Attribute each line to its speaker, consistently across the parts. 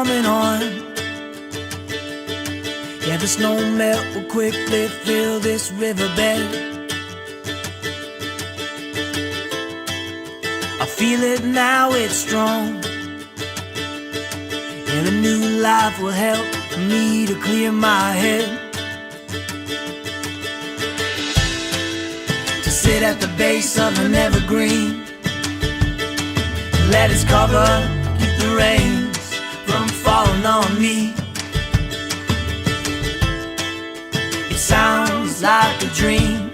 Speaker 1: coming on. Yeah, the snow melt will quickly fill this riverbed. I feel it now, it's strong. And a new life will help me to clear my head. To sit at the base of an evergreen, let its cover keep the rains from falling on me. It sounds like a dream,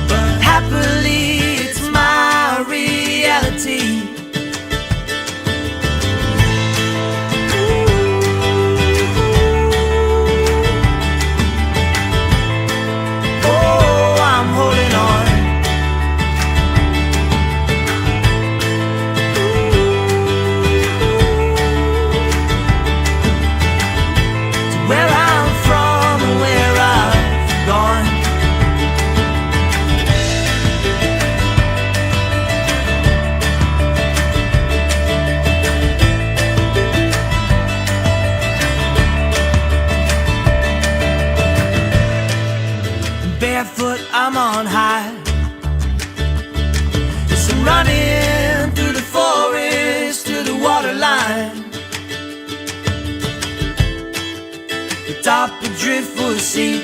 Speaker 1: but happily it's my reality. Barefoot, I'm on high. It's running through the forest to the waterline. The top of Driftwood Sea.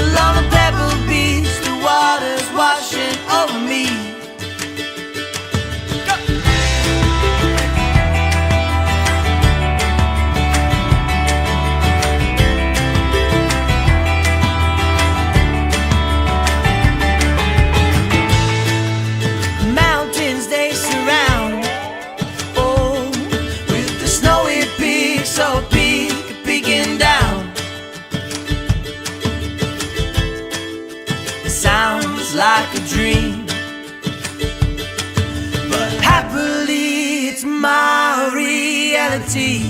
Speaker 1: Along the pebble beach, the water's washing over me. Sounds like a dream, but happily it's my reality.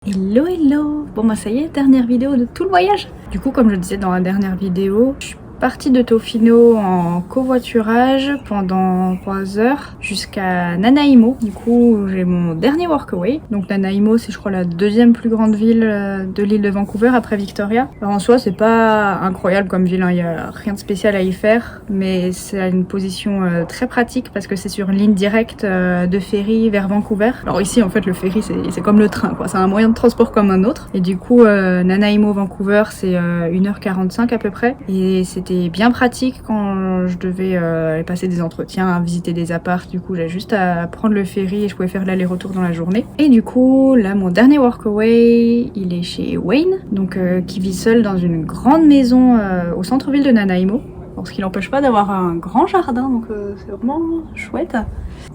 Speaker 2: Hello hello. Bon bah ça y est, dernière vidéo de tout le voyage. Du coup, comme je disais dans la dernière vidéo, je suis partie de Tofino en covoiturage pendant 3 heures jusqu'à Nanaimo. Du coup, j'ai mon dernier workaway. Donc Nanaimo, c'est je crois la deuxième plus grande ville de l'île de Vancouver après Victoria. Alors en soi, c'est pas incroyable comme ville, hein. Il y a rien de spécial à y faire, mais c'est une position très pratique parce que c'est sur une ligne directe de ferry vers Vancouver. Alors ici, en fait, le ferry, c'est comme le train, quoi. C'est un moyen de transport comme un autre. Et du coup, Nanaimo, Vancouver, c'est 1h45 à peu près. Et c'était bien pratique quand je devais aller passer des entretiens, visiter des apparts. Du coup, j'avais juste à prendre le ferry et je pouvais faire l'aller-retour dans la journée. Et du coup, là, mon dernier workaway, il est chez Wayne, donc qui vit seul dans une grande maison au centre-ville de Nanaimo. Ce qui n'empêche pas d'avoir un grand jardin, donc c'est vraiment chouette.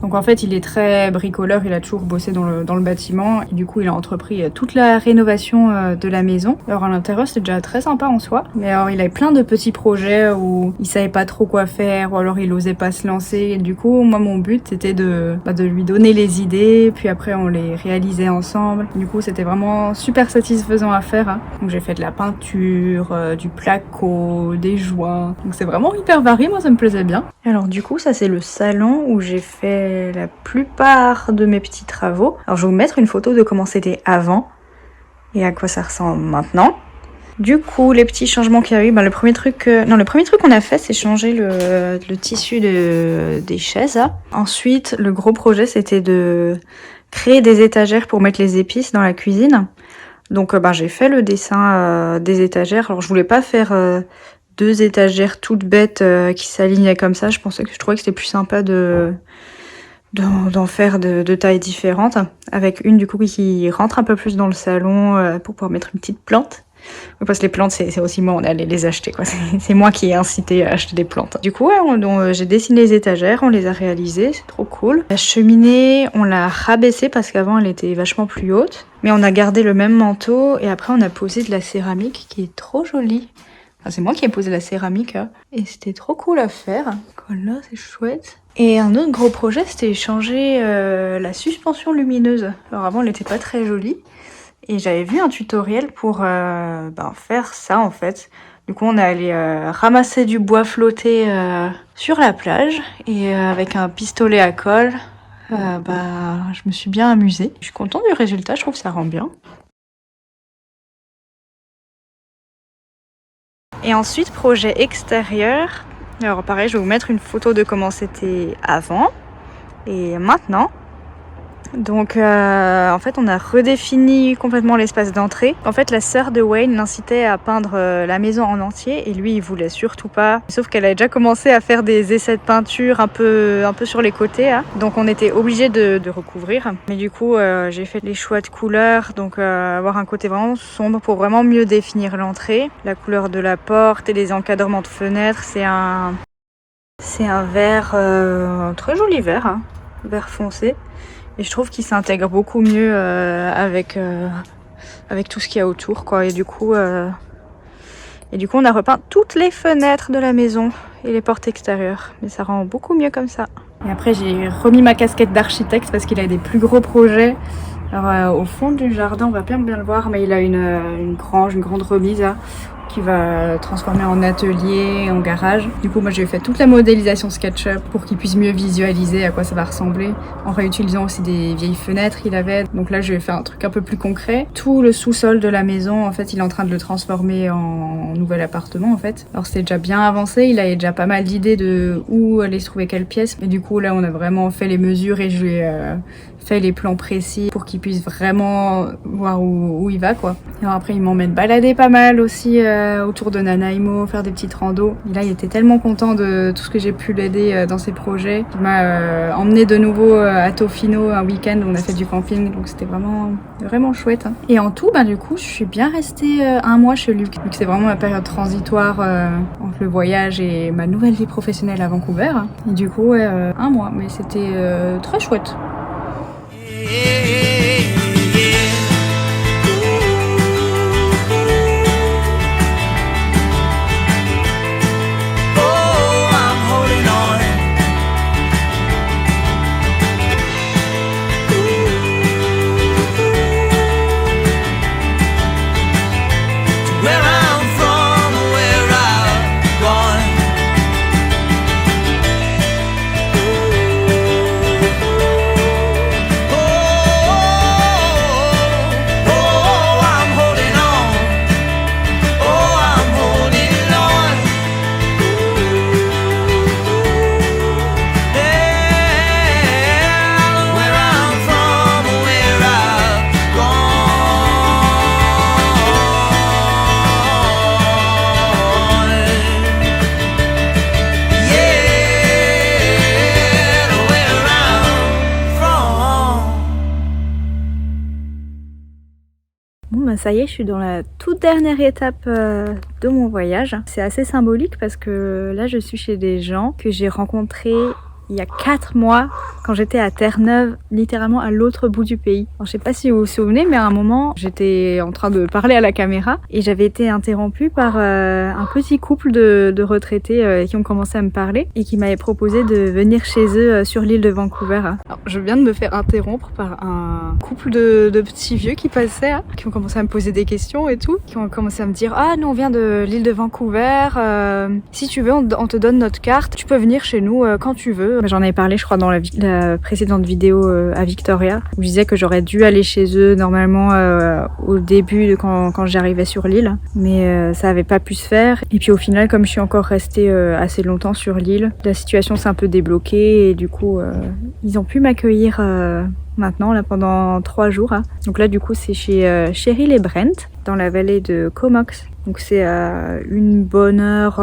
Speaker 2: Donc en fait, il est très bricoleur, il a toujours bossé dans le bâtiment, et du coup il a entrepris toute la rénovation de la maison. Alors à l'intérieur, c'est déjà très sympa en soi, mais alors il avait plein de petits projets où il savait pas trop quoi faire, ou alors il osait pas se lancer, et du coup moi mon but c'était de lui donner les idées, puis après on les réalisait ensemble. Du coup c'était vraiment super satisfaisant à faire, hein. Donc j'ai fait de la peinture, du placo, des joints, donc c'est vraiment hyper varié, moi ça me plaisait bien. Alors du coup ça c'est le salon où j'ai fait la plupart de mes petits travaux. Alors je vais vous mettre une photo de comment c'était avant et à quoi ça ressemble maintenant. Du coup les petits changements qu'il y a eu, le premier truc qu'on a fait c'est changer le tissu des chaises là. Ensuite le gros projet c'était de créer des étagères pour mettre les épices dans la cuisine. Donc j'ai fait le dessin des étagères. Alors je voulais pas faire 2 étagères toutes bêtes qui s'alignaient comme ça. Je trouvais que c'était plus sympa d'en faire de tailles différentes, avec une du coup qui rentre un peu plus dans le salon pour pouvoir mettre une petite plante. Parce que les plantes c'est aussi moi, on allait les acheter quoi. C'est moi qui ai incité à acheter des plantes. Du coup j'ai dessiné les étagères, on les a réalisées, c'est trop cool. La cheminée on l'a rabaissée parce qu'avant elle était vachement plus haute, mais on a gardé le même manteau et après on a posé de la céramique qui est trop jolie. Enfin, c'est moi qui ai posé la céramique hein. Et c'était trop cool à faire. Là c'est chouette. Et un autre gros projet, c'était changer la suspension lumineuse. Alors avant, elle n'était pas très jolie. Et j'avais vu un tutoriel pour faire ça en fait. Du coup, on est allé ramasser du bois flotté sur la plage. Et avec un pistolet à colle, Je me suis bien amusée. Je suis contente du résultat, je trouve que ça rend bien. Et ensuite, projet extérieur. Alors pareil, je vais vous mettre une photo de comment c'était avant et maintenant. Donc en fait on a redéfini complètement l'espace d'entrée. En fait la sœur de Wayne l'incitait à peindre la maison en entier et lui il voulait surtout pas. Sauf qu'elle avait déjà commencé à faire des essais de peinture un peu sur les côtés. Hein. Donc on était obligé de recouvrir. Mais du coup j'ai fait les choix de couleurs. Donc avoir un côté vraiment sombre pour vraiment mieux définir l'entrée. La couleur de la porte et les encadrements de fenêtres, c'est un vert, très joli vert, hein. Vert foncé. Et je trouve qu'il s'intègre beaucoup mieux avec tout ce qu'il y a autour, quoi. Et du coup, on a repeint toutes les fenêtres de la maison et les portes extérieures. Mais ça rend beaucoup mieux comme ça. Et après, j'ai remis ma casquette d'architecte parce qu'il a des plus gros projets. Alors, au fond du jardin, on va bien le voir, mais il a une grange, une grande remise là, qui va transformer en atelier, en garage. Du coup, moi, j'ai fait toute la modélisation SketchUp pour qu'il puisse mieux visualiser à quoi ça va ressembler, en réutilisant aussi des vieilles fenêtres qu'il avait. Donc là, je vais faire un truc un peu plus concret. Tout le sous-sol de la maison, en fait, il est en train de le transformer en nouvel appartement, en fait. Alors, c'était déjà bien avancé. Il avait déjà pas mal d'idées de où aller se trouver quelle pièce. Mais du coup, là, on a vraiment fait les mesures et je lui ai fait les plans précis pour qu'il puisse vraiment voir où il va, quoi. Et alors après, il m'emmène balader pas mal aussi autour de Nanaimo, faire des petites randos. Et là, il était tellement content de tout ce que j'ai pu l'aider dans ses projets. Il m'a emmené de nouveau à Tofino un week-end où on a fait du camping, donc c'était vraiment chouette. Hein. Et en tout, du coup, je suis bien restée 1 mois chez Luc, vu que c'est vraiment ma période transitoire entre le voyage et ma nouvelle vie professionnelle à Vancouver. Et du coup, 1 mois, mais c'était très chouette. Ça y est, je suis dans la toute dernière étape de mon voyage. C'est assez symbolique parce que là, je suis chez des gens que j'ai rencontrés il y a 4 mois quand j'étais à Terre-Neuve, littéralement à l'autre bout du pays. Alors, je sais pas si vous vous souvenez, mais à un moment, j'étais en train de parler à la caméra et j'avais été interrompue par un petit couple de retraités qui ont commencé à me parler et qui m'avaient proposé de venir chez eux sur l'île de Vancouver. Alors, je viens de me faire interrompre par un couple de petits vieux qui passaient, qui ont commencé à me poser des questions et tout, qui ont commencé à me dire « Ah, nous on vient de l'île de Vancouver, si tu veux on te donne notre carte, tu peux venir chez nous quand tu veux. » J'en avais parlé je crois dans la précédente vidéo à Victoria, où je disais que j'aurais dû aller chez eux normalement au début quand j'arrivais sur l'île, mais ça avait pas pu se faire. Et puis au final, comme je suis encore restée assez longtemps sur l'île, la situation s'est un peu débloquée et du coup ils ont pu m'accueillir maintenant là pendant 3 jours. Donc là du coup c'est chez Cheryl et Brent dans la vallée de Comox. Donc c'est à une bonne heure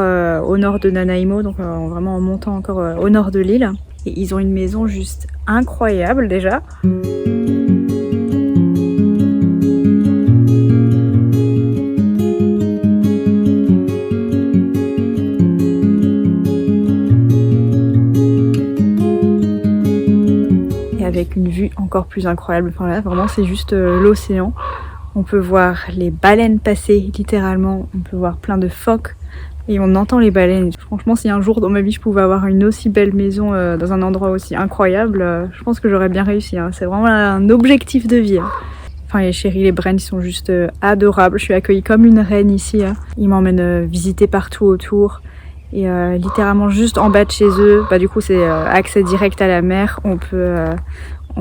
Speaker 2: au nord de Nanaimo, donc vraiment en montant encore au nord de l'île. Et ils ont une maison juste incroyable déjà. Et avec une vue encore plus incroyable. Enfin là vraiment c'est juste l'océan. On peut voir les baleines passer littéralement, on peut voir plein de phoques et on entend les baleines. Franchement, si un jour dans ma vie je pouvais avoir une aussi belle maison dans un endroit aussi incroyable, je pense que j'aurais bien réussi. C'est vraiment un objectif de vie. Enfin, les Cheryl et Brent, ils sont juste adorables. Je suis accueillie comme une reine ici. Ils m'emmènent visiter partout autour. Et littéralement juste en bas de chez eux, du coup c'est accès direct à la mer. On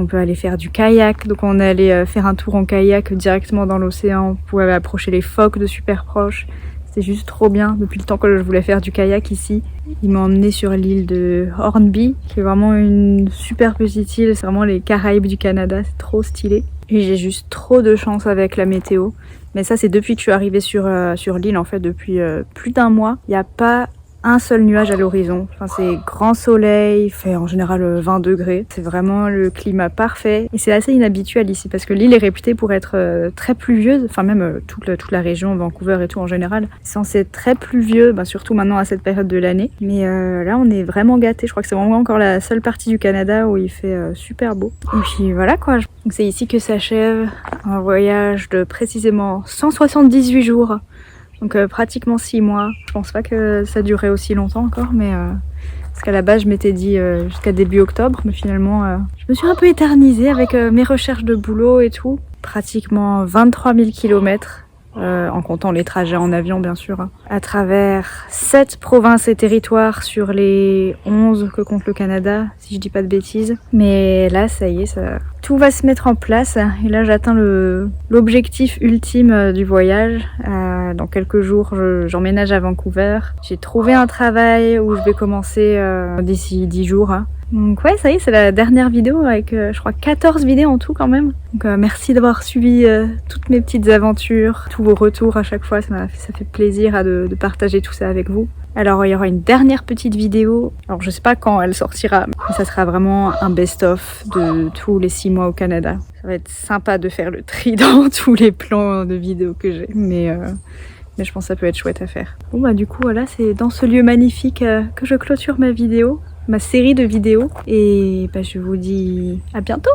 Speaker 2: peut aller faire du kayak. Donc on est allé faire un tour en kayak directement dans l'océan. On pouvait approcher les phoques de super proche. C'était juste trop bien. Depuis le temps que je voulais faire du kayak ici, ils m'ont emmené sur l'île de Hornby, qui est vraiment une super petite île. C'est vraiment les Caraïbes du Canada. C'est trop stylé. Et j'ai juste trop de chance avec la météo. Mais ça, c'est depuis que je suis arrivée sur l'île, en fait, depuis plus d'un mois. Il n'y a pas un seul nuage à l'horizon. Enfin, c'est grand soleil, il fait en général 20 degrés. C'est vraiment le climat parfait. Et c'est assez inhabituel ici parce que l'île est réputée pour être très pluvieuse. Enfin, même toute la région, Vancouver et tout en général. C'est censé être très pluvieux, surtout maintenant à cette période de l'année. Mais là, on est vraiment gâtés. Je crois que c'est vraiment encore la seule partie du Canada où il fait super beau. Et puis voilà quoi. Donc c'est ici que s'achève un voyage de précisément 178 jours. Donc pratiquement 6 mois. Je pense pas que ça durait aussi longtemps encore, mais parce qu'à la base je m'étais dit jusqu'à début octobre, mais finalement je me suis un peu éternisée avec mes recherches de boulot et tout. Pratiquement 23 000 km, en comptant les trajets en avion bien sûr, à travers 7 provinces et territoires sur les 11 que compte le Canada, si je dis pas de bêtises. Mais là ça y est, tout va se mettre en place et là j'atteins l'objectif ultime du voyage. Dans quelques jours j'emménage à Vancouver. J'ai trouvé un travail où je vais commencer d'ici 10 jours. Donc ouais, ça y est, c'est la dernière vidéo avec je crois 14 vidéos en tout quand même. Donc merci d'avoir suivi toutes mes petites aventures, tous vos retours à chaque fois, ça fait plaisir de partager tout ça avec vous. Alors il y aura une dernière petite vidéo, alors je sais pas quand elle sortira, mais ça sera vraiment un best-of de tous les 6 mois au Canada. Ça va être sympa de faire le tri dans tous les plans de vidéos que j'ai, mais je pense que ça peut être chouette à faire. Bon du coup voilà, c'est dans ce lieu magnifique que je clôture ma série de vidéos, et je vous dis à bientôt.